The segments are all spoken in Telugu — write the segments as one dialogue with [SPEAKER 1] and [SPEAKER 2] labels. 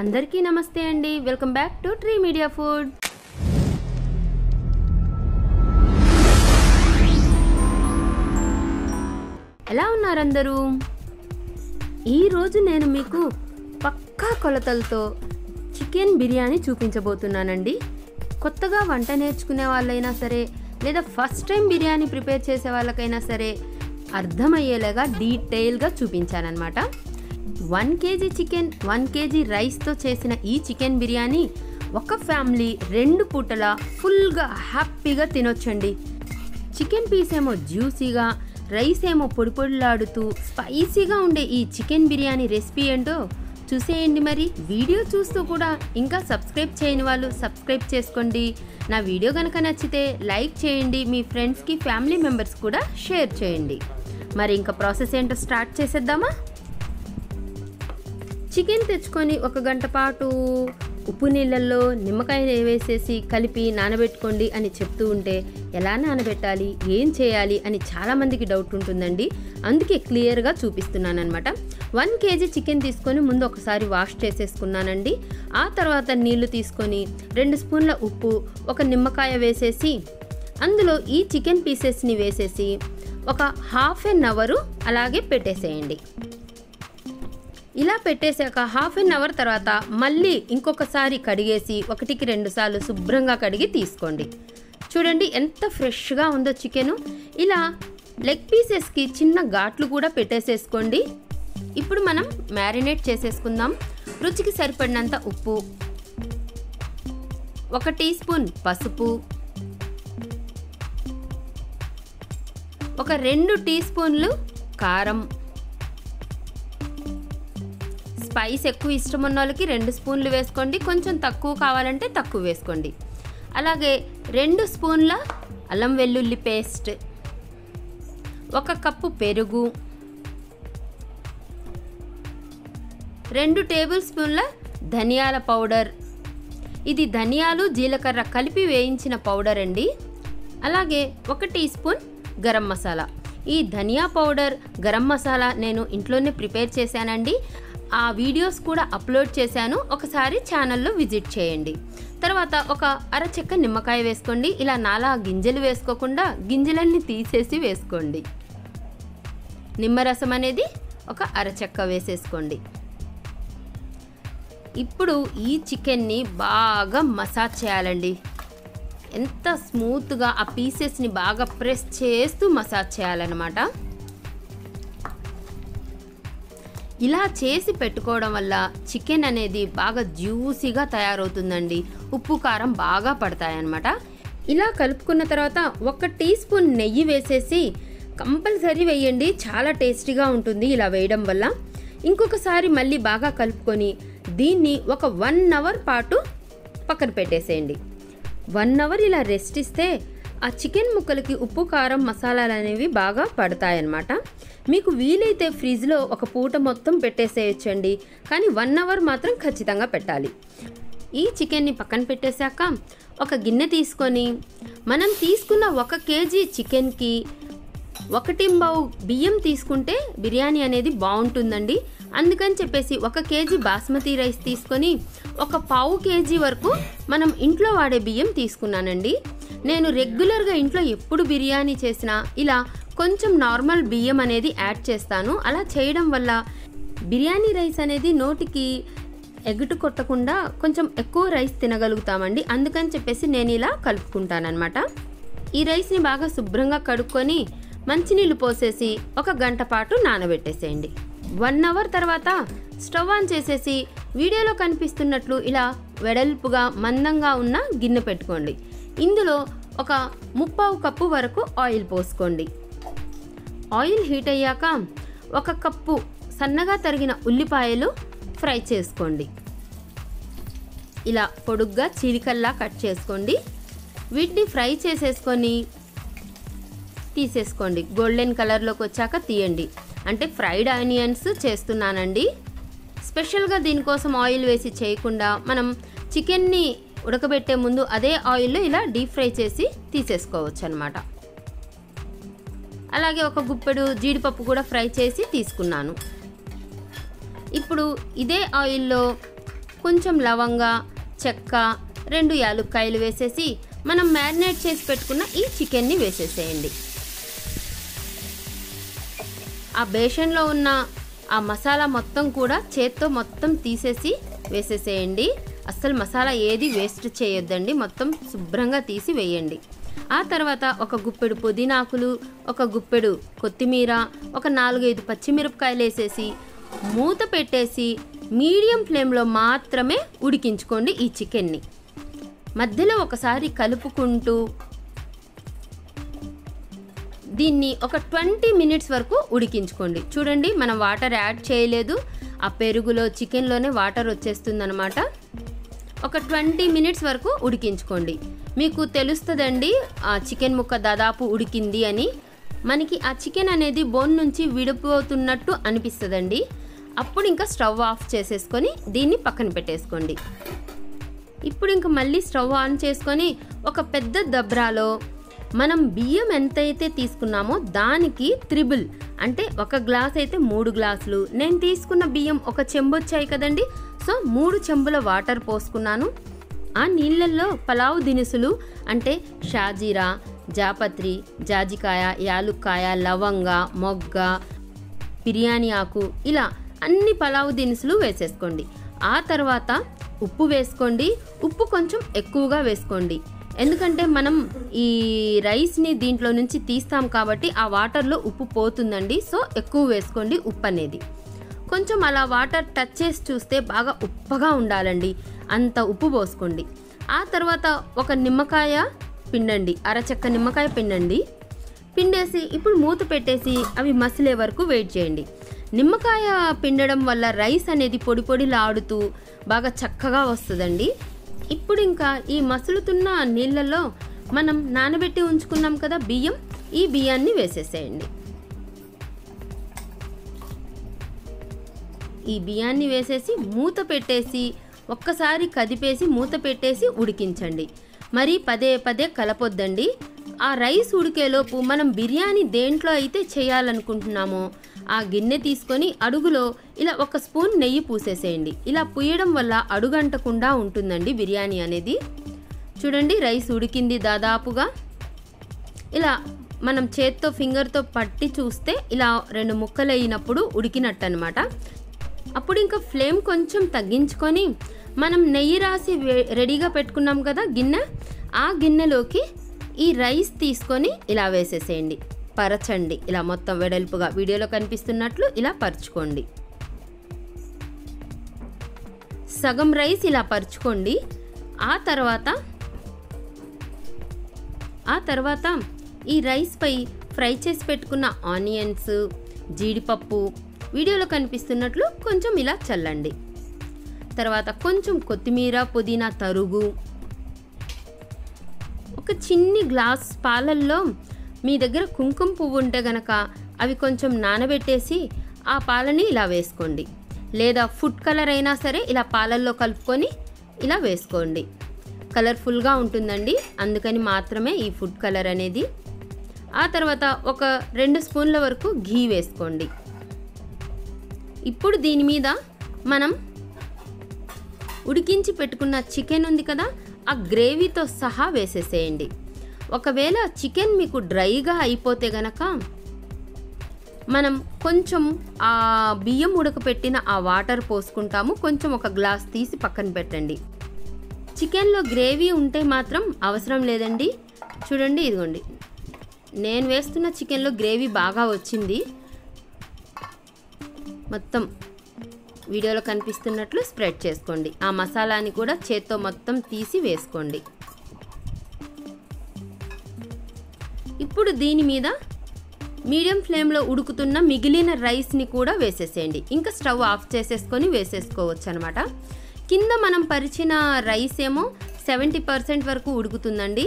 [SPEAKER 1] అందరికీ నమస్తే అండి. Welcome back to tree media food. ఎలా ఉన్నారు అందరూ? ఈరోజు నేను మీకు పక్కా కొలతలతో చికెన్ బిర్యానీ చూపించబోతున్నానండి. కొత్తగా వంట నేర్చుకునే వాళ్ళైనా సరే లేదా ఫస్ట్ టైం బిర్యానీ ప్రిపేర్ చేసే వాళ్ళకైనా సరే అర్థమయ్యేలాగా డీటెయిల్గా చూపించానన్నమాట. 1 kg చికెన్ 1 kg రైస్తో చేసిన ఈ చికెన్ బిర్యానీ ఒక ఫ్యామిలీ 2 పూటల ఫుల్గా హ్యాపీగా తినొచ్చండి. చికెన్ పీస్ ఏమో జ్యూసీగా, రైస్ ఏమో పొడి పొడిలాడుతూ స్పైసీగా ఉండే ఈ చికెన్ బిర్యానీ రెసిపీ ఏంటో చూసేయండి. మరి వీడియో చూస్తూ కూడా ఇంకా సబ్స్క్రైబ్ చేయని వాళ్ళు సబ్స్క్రైబ్ చేసుకోండి. నా వీడియో కనుక నచ్చితే లైక్ చేయండి, మీ ఫ్రెండ్స్కి ఫ్యామిలీ మెంబర్స్ కూడా షేర్ చేయండి. మరి ఇంకా ప్రాసెస్ ఏంటో స్టార్ట్ చేసేద్దామా? చికెన్ తెచ్చుకొని 1 గంట పాటు ఉప్పు నీళ్ళల్లో నిమ్మకాయ వేసేసి కలిపి నానబెట్టుకోండి అని చెప్తూ ఉంటే ఎలా నానబెట్టాలి, ఏం చేయాలి అని చాలామందికి డౌట్ ఉంటుందండి. అందుకే క్లియర్గా చూపిస్తున్నాను అనమాట. 1 kg చికెన్ తీసుకొని ముందు ఒకసారి వాష్ చేసేసుకున్నానండి. ఆ తర్వాత నీళ్లు తీసుకొని 2 స్పూన్ల ఉప్పు, 1 నిమ్మకాయ వేసేసి అందులో ఈ చికెన్ పీసెస్ని వేసేసి ఒక ½ an hour అలాగే పెట్టేసేయండి. ఇలా పెట్టేశాక ½ an hour తర్వాత మళ్ళీ ఇంకొకసారి కడిగేసి 1కి 2 సార్లు శుభ్రంగా కడిగి తీసుకోండి. చూడండి ఎంత ఫ్రెష్గా ఉందో చికెను. ఇలా లెగ్ పీసెస్కి చిన్న ఘాట్లు కూడా పెట్టేసేసుకోండి. ఇప్పుడు మనం మ్యారినేట్ చేసేసుకుందాం. రుచికి సరిపడినంత ఉప్పు, 1 టీ స్పూన్ పసుపు, ఒక 2 టీ స్పూన్లు కారం. స్పైస్ ఎక్కువ ఇష్టం ఉన్న వాళ్ళకి 2 స్పూన్లు వేసుకోండి, కొంచెం తక్కువ కావాలంటే తక్కువ వేసుకోండి. అలాగే 2 స్పూన్ల అల్లం వెల్లుల్లి పేస్ట్, 1 కప్పు పెరుగు, 2 టేబుల్ స్పూన్ల ధనియాల పౌడర్. ఇది ధనియాలు జీలకర్ర కలిపి వేయించిన పౌడర్ అండి. అలాగే 1 టీ స్పూన్ గరం మసాలా. ఈ ధనియా పౌడర్, గరం మసాలా నేను ఇంట్లోనే ప్రిపేర్ చేశానండి. ఆ వీడియోస్ కూడా అప్లోడ్ చేశాను, ఒకసారి ఛానల్లో విజిట్ చేయండి. తర్వాత ఒక అరచెక్క నిమ్మకాయ వేసుకోండి. ఇలా నాలా గింజలు వేసుకోకుండా గింజలన్నీ తీసేసి వేసుకోండి. నిమ్మరసం అనేది ఒక అరచెక్క వేసేసుకోండి. ఇప్పుడు ఈ చికెన్ని బాగా మసాజ్ చేయాలండి. ఎంత స్మూత్గా ఆ పీసెస్ని బాగా ప్రెస్ చేస్తూ మసాజ్ చేయాలన్నమాట. ఇలా చేసి పెట్టుకోవడం వల్ల చికెన్ అనేది బాగా జ్యూసీగా తయారవుతుందండి. ఉప్పు కారం బాగా పడతాయన్నమాట. ఇలా కలుపుకున్న తర్వాత 1 టీ స్పూన్ నెయ్యి వేసేసి కంపల్సరీ వేయండి, చాలా టేస్టీగా ఉంటుంది ఇలా వేయడం వల్ల. ఇంకొకసారి మళ్ళీ బాగా కలుపుకొని దీన్ని ఒక 1 hour పాటు పక్కన పెట్టేసేయండి. 1 hour ఇలా రెస్ట్ ఇస్తే ఆ చికెన్ ముక్కలకి ఉప్పు కారం మసాలాలు అనేవి బాగా పడతాయన్నమాట. మీకు వీలైతే ఫ్రిడ్జ్లో ఒక పూట మొత్తం పెట్టేసేయచ్చండి, కానీ 1 hour మాత్రం ఖచ్చితంగా పెట్టాలి. ఈ చికెన్ని పక్కన పెట్టేశాక ఒక గిన్నె తీసుకొని మనం తీసుకున్న 1 kg చికెన్కి 1 బియ్యం తీసుకుంటే బిర్యానీ అనేది బాగుంటుందండి. అందుకని చెప్పేసి 1 kg బాస్మతి రైస్ తీసుకొని 1/4 kg వరకు మనం ఇంట్లో వాడే బియ్యం తీసుకున్నానండి. నేను రెగ్యులర్గా ఇంట్లో ఎప్పుడు బిర్యానీ చేసినా ఇలా కొంచెం నార్మల్ బియ్యం అనేది యాడ్ చేస్తాను. అలా చేయడం వల్ల బిర్యానీ రైస్ అనేది నోటికి ఎగుటు కొట్టకుండా కొంచెం ఎక్కువ రైస్ తినగలుగుతామండి. అందుకని చెప్పేసి నేను ఇలా కలుపుకుంటానన్నమాట. ఈ రైస్ని బాగా శుభ్రంగా కడుక్కొని మంచినీళ్ళు పోసేసి 1 గంట పాటు నానబెట్టేసేయండి. 1 hour తర్వాత స్టవ్ ఆన్ చేసేసి వీడియోలో కనిపిస్తున్నట్లు ఇలా వెడల్పుగా మందంగా ఉన్న గిన్నె పెట్టుకోండి. ఇందులో ఒక 3/4 కప్పు వరకు ఆయిల్ పోసుకోండి. ఆయిల్ హీట్ అయ్యాక 1 కప్పు సన్నగా తరిగిన ఉల్లిపాయలు ఫ్రై చేసుకోండి. ఇలా పొడుగ్గా చీలికల్లా కట్ చేసుకోండి. వీటిని ఫ్రై చేసేసుకొని తీసేసుకోండి. గోల్డెన్ కలర్లోకి వచ్చాక తీయండి. అంటే ఫ్రైడ్ ఆనియన్స్ చేస్తున్నానండి. స్పెషల్గా దీనికోసం ఆయిల్ వేసి చేయకుండా మనం చికెన్ని ఉడకబెట్టే ముందు అదే ఆయిల్లో ఇలా డీప్ ఫ్రై చేసి తీసేసుకోవచ్చు అన్నమాట. అలాగే 1 గుప్పెడు జీడిపప్పు కూడా ఫ్రై చేసి తీసుకున్నాను. ఇప్పుడు ఇదే ఆయిల్లో కొంచెం లవంగ, చెక్క, 2 యాలుక్కాయలు వేసేసి మనం మ్యారినేట్ చేసి పెట్టుకున్న ఈ చికెన్ని వేసేసేయండి. ఆ బేషన్లో ఉన్న ఆ మసాలా మొత్తం కూడా చేత్తో మొత్తం తీసేసి వేసేసేయండి. అస్సలు మసాలా ఏది వేస్ట్ చేయొద్దండి, మొత్తం శుభ్రంగా తీసి వేయండి. ఆ తర్వాత ఒక గుప్పెడు పుదీనాకులు, ఒక గుప్పెడు కొత్తిమీర, ఒక 4-5 పచ్చిమిరపకాయలు వేసేసి మూత పెట్టేసి మీడియం ఫ్లేమ్లో మాత్రమే ఉడికించుకోండి ఈ చికెన్ని. మధ్యలో ఒకసారి కలుపుకుంటూ దీన్ని ఒక 20 మినిట్స్ వరకు ఉడికించుకోండి. చూడండి, మనం వాటర్ యాడ్ చేయలేదు, ఆ పెరుగులో చికెన్లోనే వాటర్ వచ్చేస్తుందన్నమాట. ఒక 20 మినిట్స్ వరకు ఉడికించుకోండి. మీకు తెలుస్తుందండి ఆ చికెన్ ముక్క దాదాపు ఉడికింది అని. మనకి ఆ చికెన్ అనేది బోన్ నుంచి విడిపోతున్నట్టు అనిపిస్తుందండి. అప్పుడు ఇంకా స్టవ్ ఆఫ్ చేసేసుకొని దీన్ని పక్కన పెట్టేసుకోండి. ఇప్పుడు ఇంకా మళ్ళీ స్టవ్ ఆన్ చేసుకొని ఒక పెద్ద దబ్రాలో మనం బియ్యం ఎంతైతే తీసుకున్నామో దానికి త్రిబుల్, అంటే 1 గ్లాస్ అయితే 3 గ్లాసులు. నేను తీసుకున్న బియ్యం 1 చెంబు వచ్చాయి కదండి, సో 3 చెంబుల వాటర్ పోసుకున్నాను. ఆ నీళ్ళల్లో పలావ్ దినుసులు అంటే షాజీరా, జాపత్రి, జాజికాయ, యాలుక్కాయ, లవంగ, మొగ్గ, బిర్యానీ ఆకు, ఇలా అన్ని పలావ్ దినుసులు వేసేసుకోండి. ఆ తర్వాత ఉప్పు వేసుకోండి. ఉప్పు కొంచెం ఎక్కువగా వేసుకోండి, ఎందుకంటే మనం ఈ రైస్ని దీంట్లో నుంచి తీస్తాం కాబట్టి ఆ వాటర్లో ఉప్పు పోతుందండి. సో ఎక్కువ వేసుకోండి ఉప్పు అనేది. కొంచెం అలా వాటర్ టచ్ చేసి చూస్తే బాగా ఉప్పగా ఉండాలండి, అంత ఉప్పు పోసుకోండి. ఆ తర్వాత ఒక నిమ్మకాయ పిండండి, అరచెక్క నిమ్మకాయ పిండండి. పిండేసి ఇప్పుడు మూత పెట్టేసి అవి మసిలే వరకు వెయిట్ చేయండి. నిమ్మకాయ పిండడం వల్ల రైస్ అనేది పొడి పొడిలాడుతూ బాగా చక్కగా వస్తుందండి. ఇప్పుడు ఇంకా ఈ మసులుతున్న నీళ్ళల్లో మనం నానబెట్టి ఉంచుకున్నాం కదా బియ్యం, ఈ బియ్యాన్ని వేసేసేయండి. ఈ బియ్యాన్ని వేసేసి మూత పెట్టేసి ఒక్కసారి కదిపేసి మూత పెట్టేసి ఉడికించండి. మరి పదే పదే కలపొద్దండి. ఆ రైస్ ఉడికేలోపు మనం బిర్యానీ దేంట్లో అయితే చేయాలనుకుంటున్నామో ఆ గిన్నె తీసుకొని అడుగులో ఇలా 1 స్పూన్ నెయ్యి పూసేసేయండి. ఇలా పూయడం వల్ల అడుగంటకుండా ఉంటుందండి బిర్యానీ అనేది. చూడండి, రైస్ ఉడికింది దాదాపుగా. ఇలా మనం చేత్తో ఫింగర్తో పట్టి చూస్తే ఇలా 2 ముక్కలు అయినప్పుడు ఉడికినట్టు అనమాట. అప్పుడు ఇంకా ఫ్లేమ్ కొంచెం తగ్గించుకొని మనం నెయ్యి రాసి రెడీగా పెట్టుకున్నాం కదా గిన్నె, ఆ గిన్నెలోకి ఈ రైస్ తీసుకొని ఇలా వేసేసేయండి. పరచండి, ఇలా మొత్తం వెడల్పుగా వీడియోలో కనిపిస్తున్నట్లు ఇలా పరుచుకోండి. సగం రైస్ ఇలా పరుచుకోండి. ఆ తర్వాత ఈ రైస్ పై ఫ్రై చేసి పెట్టుకున్న ఆనియన్స్, జీడిపప్పు వీడియోలో కనిపిస్తున్నట్లు కొంచెం ఇలా చల్లండి. తర్వాత కొంచెం కొత్తిమీర, పుదీనా తరుగు, ఒక చిన్ని గ్లాస్ పాలల్లో మీ దగ్గర కుంకుమ పువ్వు ఉంటే గనక అవి కొంచెం నానబెట్టేసి ఆ పాలని ఇలా వేసుకోండి. లేదా ఫుడ్ కలర్ అయినా సరే ఇలా పాలల్లో కలుపుకొని ఇలా వేసుకోండి. కలర్ఫుల్గా ఉంటుందండి, అందుకని మాత్రమే ఈ ఫుడ్ కలర్ అనేది. ఆ తర్వాత ఒక 2 స్పూన్ల వరకు ఘీ వేసుకోండి. ఇప్పుడు దీని మీద మనం ఉడికించి పెట్టుకున్న చికెన్ ఉంది కదా, ఆ గ్రేవీతో సహా వేసేసేయండి. ఒకవేళ చికెన్ మీకు డ్రైగా అయిపోతే గనక మనం కొంచెం ఆ బియ్యం ఉడకపెట్టిన ఆ వాటర్ పోసుకుంటాము. కొంచెం 1 గ్లాస్ తీసి పక్కన పెట్టండి. చికెన్లో గ్రేవీ ఉంటే మాత్రం అవసరం లేదండి. చూడండి, ఇదిగోండి, నేను వేస్తున్న చికెన్లో గ్రేవీ బాగా వచ్చింది. మొత్తం వీడియోలో కనిపిస్తున్నట్లు స్ప్రెడ్ చేసుకోండి. ఆ మసాలాని కూడా చేత్తో మొత్తం తీసి వేసుకోండి. ఇప్పుడు దీని మీద మీడియం ఫ్లేమ్లో ఉడుకుతున్న మిగిలిన రైస్ని కూడా వేసేసేయండి. ఇంకా స్టవ్ ఆఫ్ చేసేసుకొని వేసేసుకోవచ్చు అనమాట. కింద మనం పరిచిన రైస్ ఏమో 70% వరకు ఉడుకుతుందండి.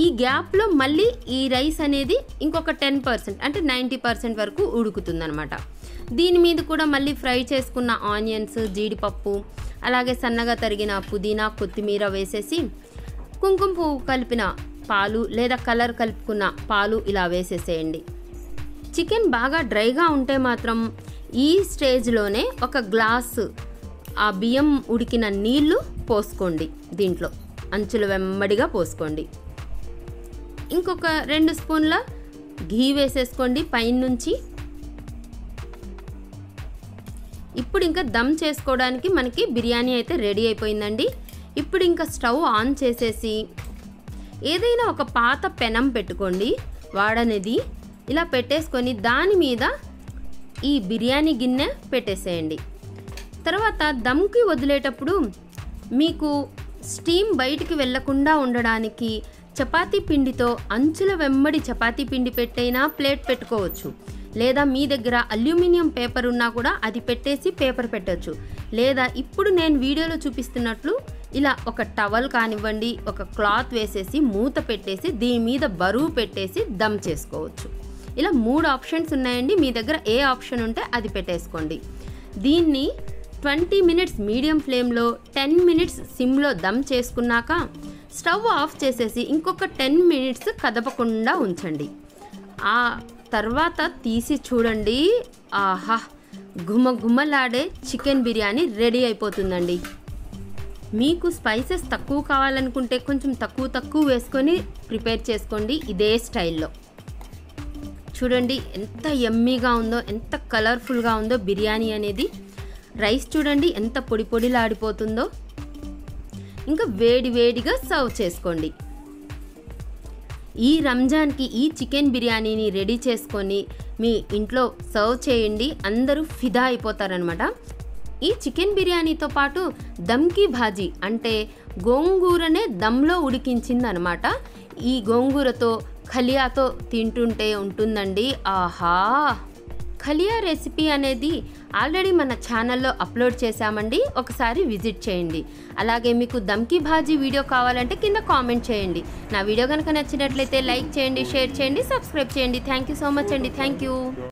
[SPEAKER 1] ఈ గ్యాప్లో మళ్ళీ ఈ రైస్ అనేది ఇంకొక 10% అంటే 90% వరకు ఉడుకుతుందనమాట. దీని మీద కూడా మళ్ళీ ఫ్రై చేసుకున్న ఆనియన్స్, జీడిపప్పు, అలాగే సన్నగా తరిగిన పుదీనా, కొత్తిమీర వేసేసి కుంకుమ పువ్వు కలిపిన పాలు లేదా కలర్ కలుపుకున్న పాలు ఇలా వేసేసేయండి. చికెన్ బాగా డ్రైగా ఉంటే మాత్రం ఈ స్టేజ్లోనే 1 గ్లాసు ఆ బియ్యం ఉడికిన నీళ్లు పోసుకోండి, దీంట్లో అంచుల వెంబడిగా పోసుకోండి. ఇంకొక 2 స్పూన్ల ఘీ వేసేసుకోండి పైనుంచి. ఇప్పుడు ఇంకా దమ్ చేసుకోవడానికి మనకి బిర్యానీ అయితే రెడీ అయిపోయిందండి. ఇప్పుడు ఇంకా స్టవ్ ఆన్ చేసేసి ఏదైనా ఒక పాత పెనం పెట్టుకోండి, వాడనేది. ఇలా పెట్టేసుకొని దాని మీద ఈ బిర్యానీ గిన్నె పెట్టేసేయండి. తర్వాత దమ్కి వదిలేటప్పుడు మీకు స్టీమ్ బయటికి వెళ్ళకుండా ఉండడానికి చపాతీ పిండితో అంచుల వెంబడి చపాతీ పిండి పెట్టైనా ప్లేట్ పెట్టుకోవచ్చు. లేదా మీ దగ్గర అల్యూమినియం పేపర్ ఉన్నా కూడా అది పెట్టేసి పేపర్ పెట్టచ్చు. లేదా ఇప్పుడు నేను వీడియోలో చూపిస్తున్నట్లు ఇలా ఒక టవల్ కానివ్వండి, ఒక క్లాత్ వేసేసి మూత పెట్టేసి దీని మీద బరువు పెట్టేసి దమ్ చేసుకోవచ్చు. ఇలా 3 ఆప్షన్స్ ఉన్నాయండి. మీ దగ్గర ఏ ఆప్షన్ ఉంటే అది పెట్టేసుకోండి. దీన్ని 20 మినిట్స్ మీడియం ఫ్లేమ్లో, 10 మినిట్స్ సిమ్లో దమ్ చేసుకున్నాక స్టవ్ ఆఫ్ చేసేసి ఇంకొక 10 మినిట్స్ కదపకుండా ఉంచండి. ఆ తర్వాత తీసి చూడండి, ఆహా, గుమగుమలాడే చికెన్ బిర్యానీ రెడీ అయిపోతుందండి. మీకు స్పైసెస్ తక్కువ కావాలనుకుంటే కొంచెం తక్కువ వేసుకొని ప్రిపేర్ చేసుకోండి ఇదే స్టైల్లో. చూడండి ఎంత యమ్మీగా ఉందో, ఎంత కలర్ఫుల్గా ఉందో బిర్యానీ అనేది. రైస్ చూడండి ఎంత పొడి పొడిలాడిపోతుందో. ఇంకా వేడిగా సర్వ్ చేసుకోండి. ఈ రంజాన్కి ఈ చికెన్ బిర్యానీని రెడీ చేసుకొని మీ ఇంట్లో సర్వ్ చేయండి, అందరూ ఫిదా అయిపోతారనమాట. ఈ చికెన్ బిర్యానీతో పాటు దమ్కి భాజీ అంటే గోంగూరనే దమ్లో ఉడికించిందనమాట. ఈ గోంగూరతో ఖలియాతో తింటుంటే ఉంటుందండి, ఆహా. ఖలియా రెసిపీ అనేది ఆల్రెడీ మన ఛానల్లో అప్లోడ్ చేశామండి, ఒకసారి విజిట్ చేయండి. అలాగే మీకు దమ్కి భాజీ వీడియో కావాలంటే కింద కామెంట్ చేయండి. నా వీడియో కనుక నచ్చినట్లయితే లైక్ చేయండి, షేర్ చేయండి, సబ్స్క్రైబ్ చేయండి. థ్యాంక్ యూ సో మచ్ అండి. Thank you.